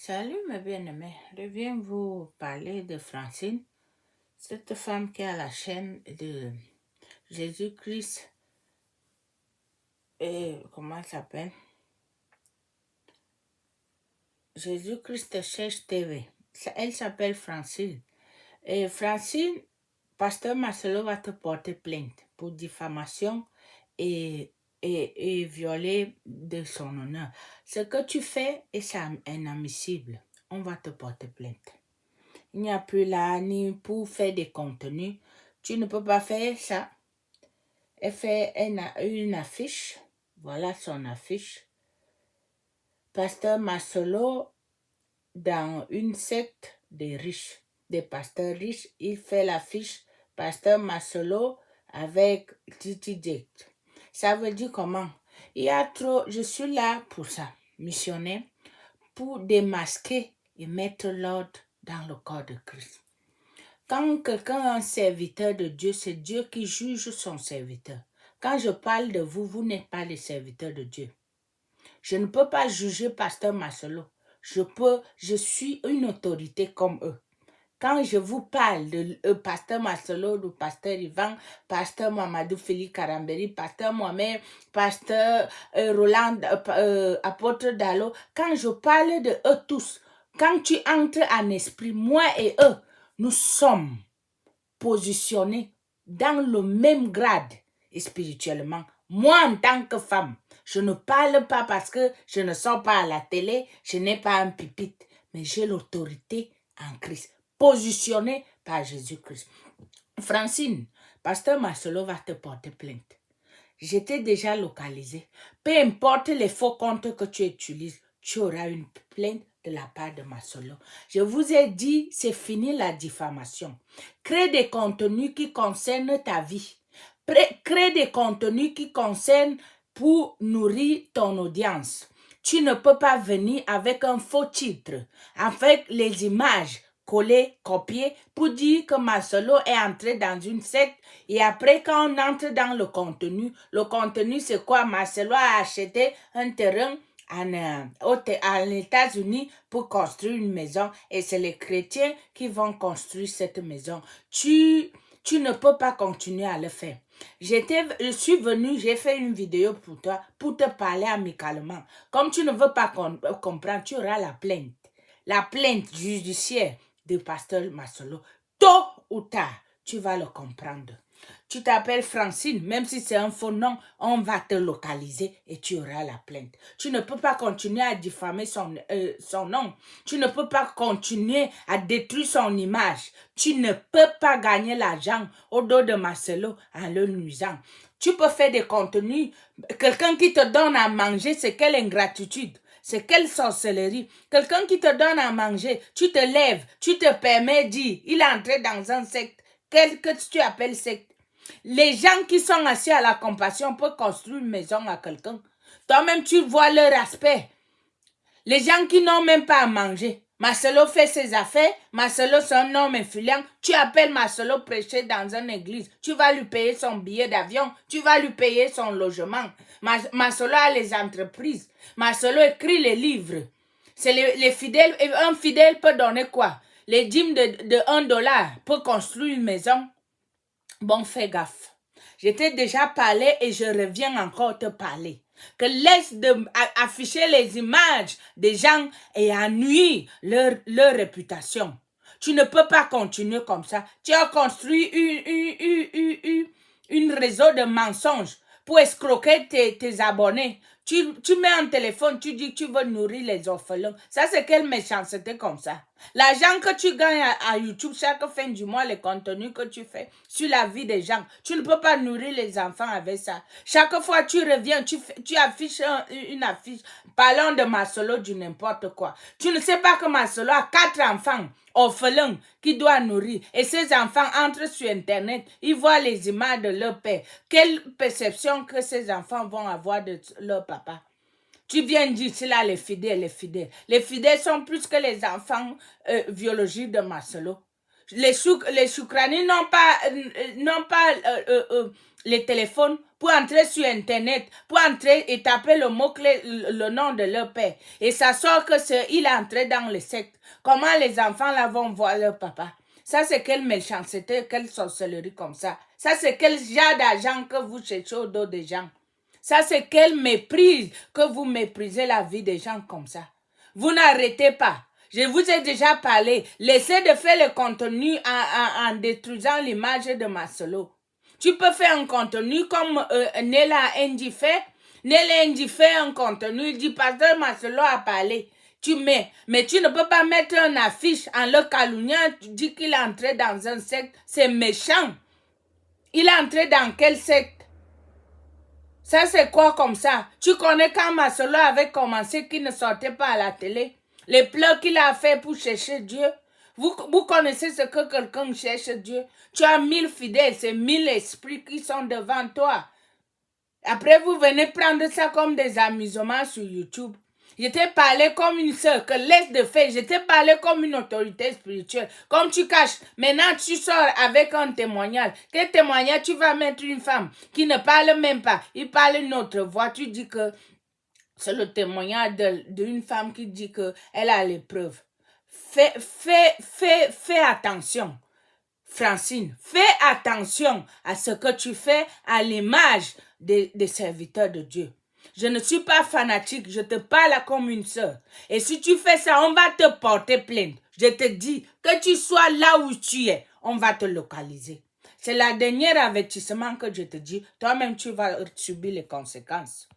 Salut mes bien-aimés, je viens vous parler de Francine, cette femme qui a la chaîne de Jésus-Christ et comment elle s'appelle? Jésus-Christ cherche TV. Elle s'appelle Francine. Et Francine, Pasteur Marcelo va te porter plainte pour diffamation et, et violer de son honneur. Ce que tu fais est inadmissible. On va te porter plainte. Il n'y a plus là ni pour faire des contenus. Tu ne peux pas faire ça. Elle fait une affiche. Voilà son affiche. Pasteur Marcelo dans une secte des riches, des pasteurs riches. Il fait l'affiche Pasteur Marcelo avec Titi Jake. Ça veut dire comment? Il y a trop, je suis là pour ça, missionnaire, pour démasquer et mettre l'ordre dans le corps de Christ. Quand quelqu'un est un serviteur de Dieu, c'est Dieu qui juge son serviteur. Quand je parle de vous, vous n'êtes pas les serviteurs de Dieu. Je ne peux pas juger Pasteur Marcelo. Je suis une autorité comme eux. Quand je vous parle de Pasteur Marcelo, de Pasteur Ivan, Pasteur Mamadou Félix Karamberi, Pasteur Mohamed, Pasteur Roland, Apôtre Dalo, quand je parle de eux tous, quand tu entres en esprit, moi et eux, nous sommes positionnés dans le même grade spirituellement. Moi, en tant que femme, je ne parle pas parce que je ne sors pas à la télé, je n'ai pas un pupitre, mais j'ai l'autorité en Christ, positionnée par Jésus-Christ. Francine, Pasteur Marcelo va te porter plainte. J'étais déjà localisée. Peu importe les faux comptes que tu utilises, tu auras une plainte de la part de Marcelo. Je vous ai dit, c'est fini la diffamation. Crée des contenus qui concernent ta vie. Crée des contenus qui concernent pour nourrir ton audience. Tu ne peux pas venir avec un faux titre, avec les images coller, copier pour dire que Marcelo est entré dans une secte et après quand on entre dans le contenu c'est quoi? Marcelo a acheté un terrain aux États-Unis pour construire une maison et c'est les chrétiens qui vont construire cette maison. Tu ne peux pas continuer à le faire. Je suis venue, j'ai fait une vidéo pour toi, pour te parler amicalement. Comme tu ne veux pas comprendre, tu auras la plainte. La plainte judiciaire de Pasteur Marcelo. Tôt ou tard, tu vas le comprendre. Tu t'appelles Francine, même si c'est un faux nom, on va te localiser et tu auras la plainte. Tu ne peux pas continuer à diffamer son nom. Tu ne peux pas continuer à détruire son image. Tu ne peux pas gagner l'argent au dos de Marcelo en le nuisant. Tu peux faire des contenus. Quelqu'un qui te donne à manger, c'est quelle ingratitude. C'est quelle sorcellerie. Quelqu'un qui te donne à manger, tu te lèves, tu te permets de dire, il est entré dans un secte. Quel que tu appelles secte. Les gens qui sont assis à la compassion peuvent construire une maison à quelqu'un. Toi-même, tu vois leur aspect. Les gens qui n'ont même pas à manger. Marcelo fait ses affaires. Marcelo, c'est un homme influent. Tu appelles Marcelo prêcher dans une église. Tu vas lui payer son billet d'avion. Tu vas lui payer son logement. Marcelo a les entreprises. Marcelo écrit les livres. C'est les fidèles. Un fidèle peut donner quoi? Les dîmes de $1 pour construire une maison. Bon, fais gaffe. Je t'ai déjà parlé et je reviens encore te parler. Que laisse afficher les images des gens et à nuire leur réputation. Tu ne peux pas continuer comme ça. Tu as construit une réseau de mensonges pour escroquer tes abonnés. Tu mets un téléphone, tu dis que tu veux nourrir les orphelins. Ça, c'est quelle méchanceté comme ça? L'argent que tu gagnes à YouTube chaque fin du mois, les contenus que tu fais sur la vie des gens, tu ne peux pas nourrir les enfants avec ça. Chaque fois tu reviens, tu affiches une affiche parlant de Marcelo du n'importe quoi. Tu ne sais pas que Marcelo a 4 enfants orphelins qui doit nourrir et ces enfants entrent sur Internet, ils voient les images de leur père. Quelle perception que ces enfants vont avoir de leur papa? Tu viens dire, c'est là les fidèles. Les fidèles sont plus que les enfants biologiques de Marcelo. Les choukranis n'ont pas, les téléphones pour entrer sur Internet, pour entrer et taper le mot-clé, le nom de leur père. Et ça sort que il est entré dans le secte. Comment les enfants là vont voir leur papa? Ça, c'est quelle méchanceté, quelle sorcellerie comme ça. Ça, c'est quel genre d'argent que vous cherchez au dos des gens. Ça, c'est quelle méprise que vous méprisez la vie des gens comme ça. Vous n'arrêtez pas. Je vous ai déjà parlé. Laissez de faire le contenu en détruisant l'image de Maslow. Tu peux faire un contenu comme Nela Ndi fait. Nela Ndi fait un contenu. Il dit, pasteur Maslow a parlé. Tu mets. Mais tu ne peux pas mettre une affiche en le calomniant. Tu dis qu'il est entré dans un secte. C'est méchant. Il est entré dans quel secte? Ça, c'est quoi comme ça? Tu connais quand Maslow avait commencé qu'il ne sortait pas à la télé? Les pleurs qu'il a fait pour chercher Dieu. Vous connaissez ce que quelqu'un cherche Dieu. Tu as 1000 fidèles, c'est 1000 esprits qui sont devant toi. Après, vous venez prendre ça comme des amusements sur YouTube. Je t'ai parlé comme une sœur, que laisse de faire. Je t'ai parlé comme une autorité spirituelle. Comme tu caches, maintenant tu sors avec un témoignage. Quel témoignage tu vas mettre une femme qui ne parle même pas? Il parle une autre voix. Tu dis que c'est le témoignage d'une femme qui dit qu'elle a l'épreuve. Fais attention. Francine, fais attention à ce que tu fais à l'image des serviteurs de Dieu. Je ne suis pas fanatique, je te parle comme une sœur. Et si tu fais ça, on va te porter plainte. Je te dis que tu sois là où tu es, on va te localiser. C'est le dernier avertissement que je te dis. Toi-même, tu vas subir les conséquences.